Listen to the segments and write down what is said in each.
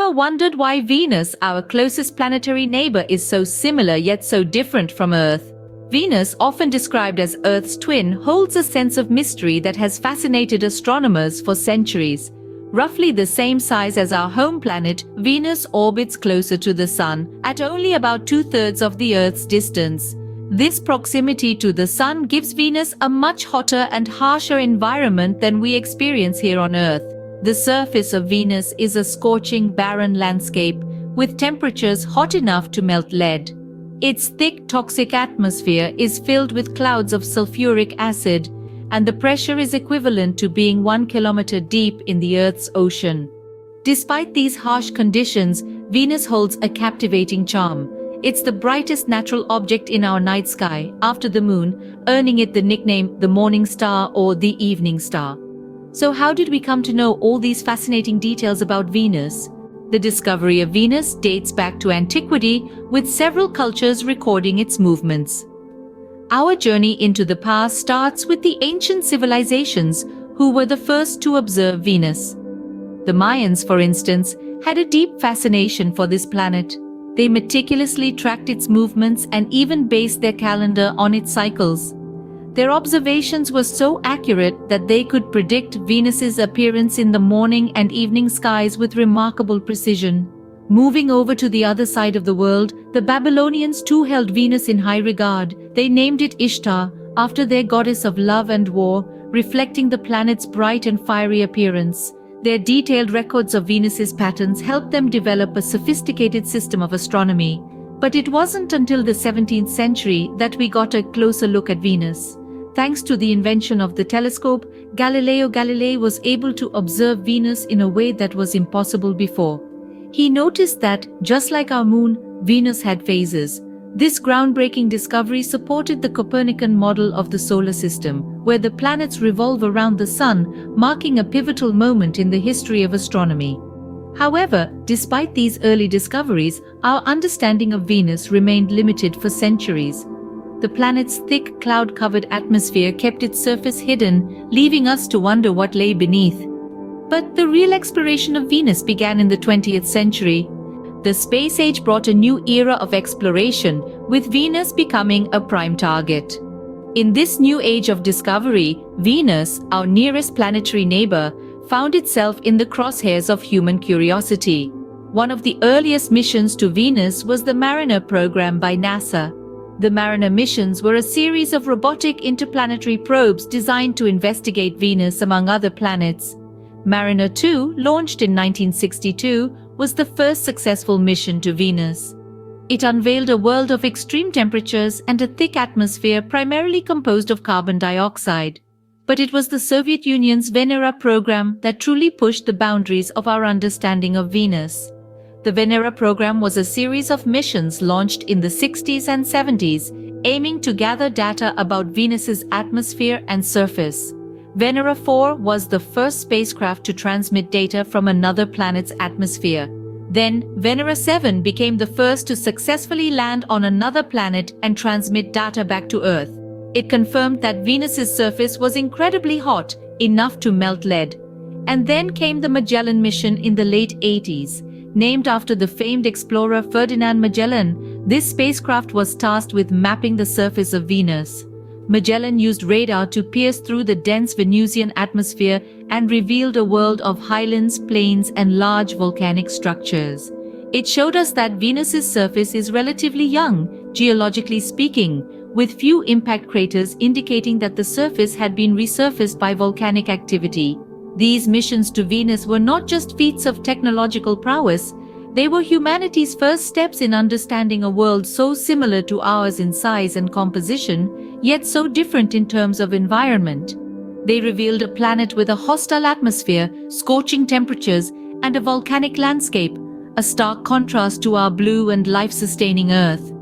Ever wondered why Venus, our closest planetary neighbor, is so similar yet so different from Earth? Venus, often described as Earth's twin, holds a sense of mystery that has fascinated astronomers for centuries. Roughly the same size as our home planet, Venus orbits closer to the Sun, at only about 2/3 of the Earth's distance. This proximity to the Sun gives Venus a much hotter and harsher environment than we experience here on Earth. The surface of Venus is a scorching, barren landscape, with temperatures hot enough to melt lead. Its thick, toxic atmosphere is filled with clouds of sulfuric acid, and the pressure is equivalent to being 1 kilometer deep in the Earth's ocean. Despite these harsh conditions, Venus holds a captivating charm. It's the brightest natural object in our night sky, after the Moon, earning it the nickname the morning star or the evening star. So how did we come to know all these fascinating details about Venus? The discovery of Venus dates back to antiquity, with several cultures recording its movements. Our journey into the past starts with the ancient civilizations who were the first to observe Venus. The Mayans, for instance, had a deep fascination for this planet. They meticulously tracked its movements and even based their calendar on its cycles. Their observations were so accurate that they could predict Venus's appearance in the morning and evening skies with remarkable precision. Moving over to the other side of the world, the Babylonians too held Venus in high regard. They named it Ishtar, after their goddess of love and war, reflecting the planet's bright and fiery appearance. Their detailed records of Venus's patterns helped them develop a sophisticated system of astronomy. But it wasn't until the 17th century that we got a closer look at Venus. Thanks to the invention of the telescope, Galileo Galilei was able to observe Venus in a way that was impossible before. He noticed that, just like our Moon, Venus had phases. This groundbreaking discovery supported the Copernican model of the solar system, where the planets revolve around the Sun, marking a pivotal moment in the history of astronomy. However, despite these early discoveries, our understanding of Venus remained limited for centuries. The planet's thick, cloud-covered atmosphere kept its surface hidden, leaving us to wonder what lay beneath. But the real exploration of Venus began in the 20th century. The space age brought a new era of exploration, with Venus becoming a prime target. In this new age of discovery, Venus, our nearest planetary neighbor, found itself in the crosshairs of human curiosity. One of the earliest missions to Venus was the Mariner program by NASA. The Mariner missions were a series of robotic interplanetary probes designed to investigate Venus among other planets. Mariner 2, launched in 1962, was the first successful mission to Venus. It unveiled a world of extreme temperatures and a thick atmosphere primarily composed of carbon dioxide. But it was the Soviet Union's Venera program that truly pushed the boundaries of our understanding of Venus. The Venera program was a series of missions launched in the 60s and 70s, aiming to gather data about Venus's atmosphere and surface. Venera 4 was the first spacecraft to transmit data from another planet's atmosphere. Then, Venera 7 became the first to successfully land on another planet and transmit data back to Earth. It confirmed that Venus's surface was incredibly hot, enough to melt lead. And then came the Magellan mission in the late 80s. Named after the famed explorer Ferdinand Magellan, this spacecraft was tasked with mapping the surface of Venus. Magellan used radar to pierce through the dense Venusian atmosphere and revealed a world of highlands, plains, and large volcanic structures. It showed us that Venus's surface is relatively young, geologically speaking, with few impact craters indicating that the surface had been resurfaced by volcanic activity. These missions to Venus were not just feats of technological prowess, they were humanity's first steps in understanding a world so similar to ours in size and composition, yet so different in terms of environment. They revealed a planet with a hostile atmosphere, scorching temperatures, and a volcanic landscape, a stark contrast to our blue and life-sustaining Earth.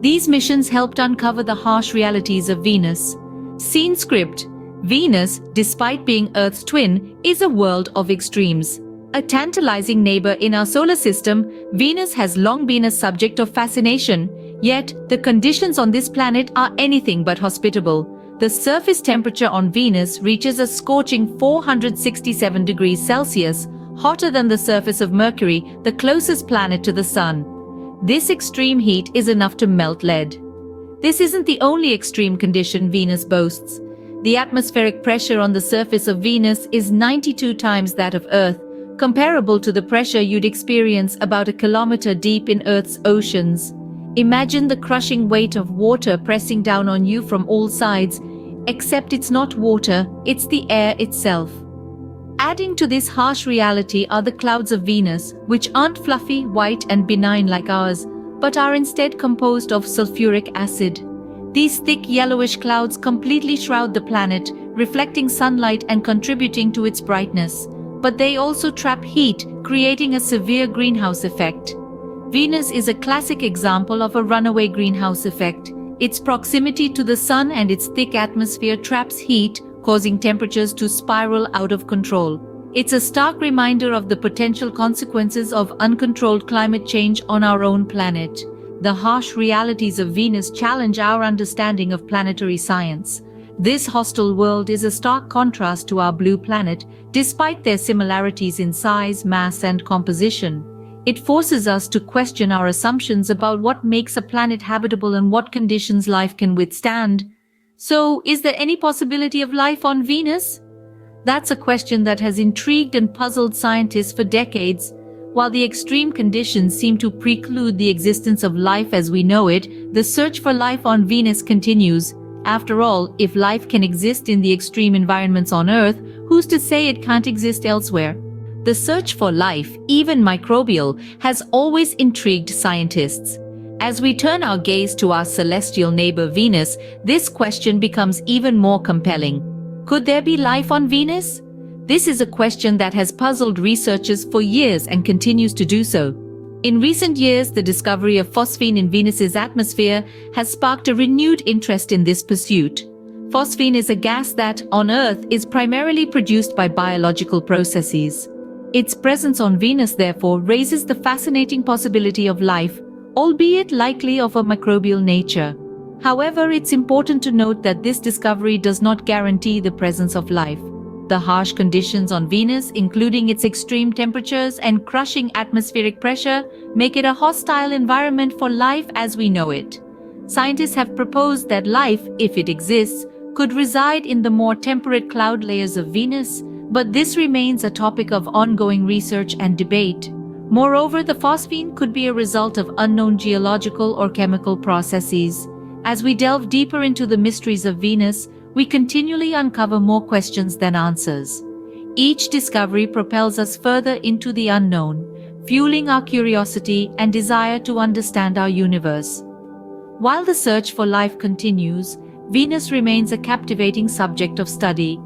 These missions helped uncover the harsh realities of Venus. Scene script: Venus, despite being Earth's twin, is a world of extremes. A tantalizing neighbor in our solar system, Venus has long been a subject of fascination, yet the conditions on this planet are anything but hospitable. The surface temperature on Venus reaches a scorching 467 degrees Celsius, hotter than the surface of Mercury, the closest planet to the Sun. This extreme heat is enough to melt lead. This isn't the only extreme condition Venus boasts. The atmospheric pressure on the surface of Venus is 92 times that of Earth, comparable to the pressure you'd experience about a kilometer deep in Earth's oceans. Imagine the crushing weight of water pressing down on you from all sides, except it's not water, it's the air itself. Adding to this harsh reality are the clouds of Venus, which aren't fluffy, white, and benign like ours, but are instead composed of sulfuric acid. These thick yellowish clouds completely shroud the planet, reflecting sunlight and contributing to its brightness. But they also trap heat, creating a severe greenhouse effect. Venus is a classic example of a runaway greenhouse effect. Its proximity to the Sun and its thick atmosphere traps heat, causing temperatures to spiral out of control. It's a stark reminder of the potential consequences of uncontrolled climate change on our own planet. The harsh realities of Venus challenge our understanding of planetary science. This hostile world is a stark contrast to our blue planet, despite their similarities in size, mass, and composition. It forces us to question our assumptions about what makes a planet habitable and what conditions life can withstand. So, is there any possibility of life on Venus? That's a question that has intrigued and puzzled scientists for decades. While the extreme conditions seem to preclude the existence of life as we know it, the search for life on Venus continues. After all, if life can exist in the extreme environments on Earth, who's to say it can't exist elsewhere? The search for life, even microbial, has always intrigued scientists. As we turn our gaze to our celestial neighbor Venus, this question becomes even more compelling. Could there be life on Venus? This is a question that has puzzled researchers for years and continues to do so. In recent years, the discovery of phosphine in Venus's atmosphere has sparked a renewed interest in this pursuit. Phosphine is a gas that, on Earth, is primarily produced by biological processes. Its presence on Venus, therefore, raises the fascinating possibility of life, albeit likely of a microbial nature. However, it's important to note that this discovery does not guarantee the presence of life. The harsh conditions on Venus, including its extreme temperatures and crushing atmospheric pressure, make it a hostile environment for life as we know it. Scientists have proposed that life, if it exists, could reside in the more temperate cloud layers of Venus, but this remains a topic of ongoing research and debate. Moreover, the phosphine could be a result of unknown geological or chemical processes. As we delve deeper into the mysteries of Venus, we continually uncover more questions than answers. Each discovery propels us further into the unknown, fueling our curiosity and desire to understand our universe. While the search for life continues, Venus remains a captivating subject of study.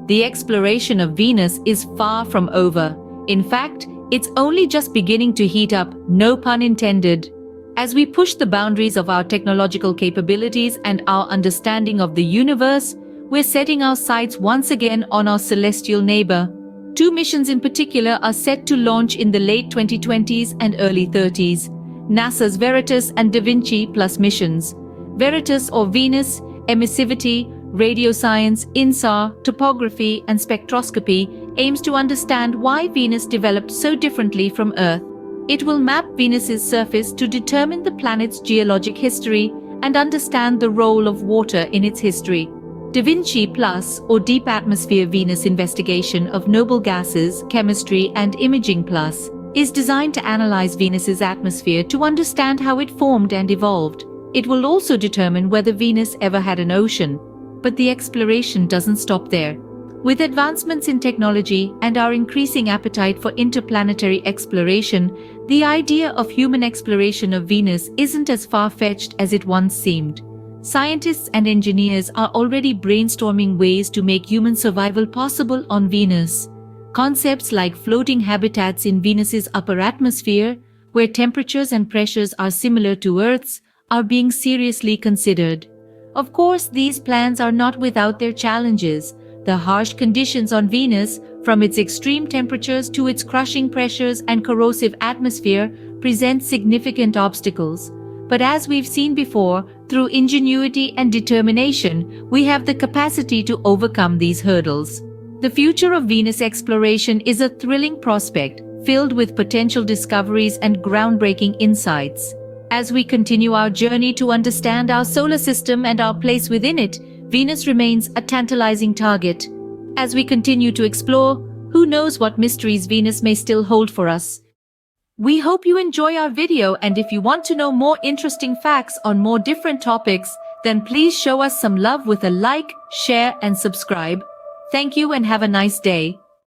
The exploration of Venus is far from over. In fact, it's only just beginning to heat up, no pun intended. As we push the boundaries of our technological capabilities and our understanding of the universe, we're setting our sights once again on our celestial neighbor. Two missions in particular are set to launch in the late 2020s and early 30s. NASA's Veritas and Da Vinci Plus missions. Veritas, or Venus, emissivity, radio science, INSAR, topography, and spectroscopy, aims to understand why Venus developed so differently from Earth. It will map Venus's surface to determine the planet's geologic history and understand the role of water in its history. Da Vinci Plus, or Deep Atmosphere Venus Investigation of Noble Gases, Chemistry, and Imaging Plus, is designed to analyze Venus's atmosphere to understand how it formed and evolved. It will also determine whether Venus ever had an ocean. But the exploration doesn't stop there. With advancements in technology and our increasing appetite for interplanetary exploration, the idea of human exploration of Venus isn't as far-fetched as it once seemed. Scientists and engineers are already brainstorming ways to make human survival possible on Venus. Concepts like floating habitats in Venus's upper atmosphere, where temperatures and pressures are similar to Earth's, are being seriously considered. Of course, these plans are not without their challenges. The harsh conditions on Venus, from its extreme temperatures to its crushing pressures and corrosive atmosphere, present significant obstacles. But as we've seen before, through ingenuity and determination, we have the capacity to overcome these hurdles. The future of Venus exploration is a thrilling prospect, filled with potential discoveries and groundbreaking insights. As we continue our journey to understand our solar system and our place within it, Venus remains a tantalizing target. As we continue to explore, who knows what mysteries Venus may still hold for us. We hope you enjoy our video, and if you want to know more interesting facts on more different topics, then please show us some love with a like, share and subscribe. Thank you and have a nice day.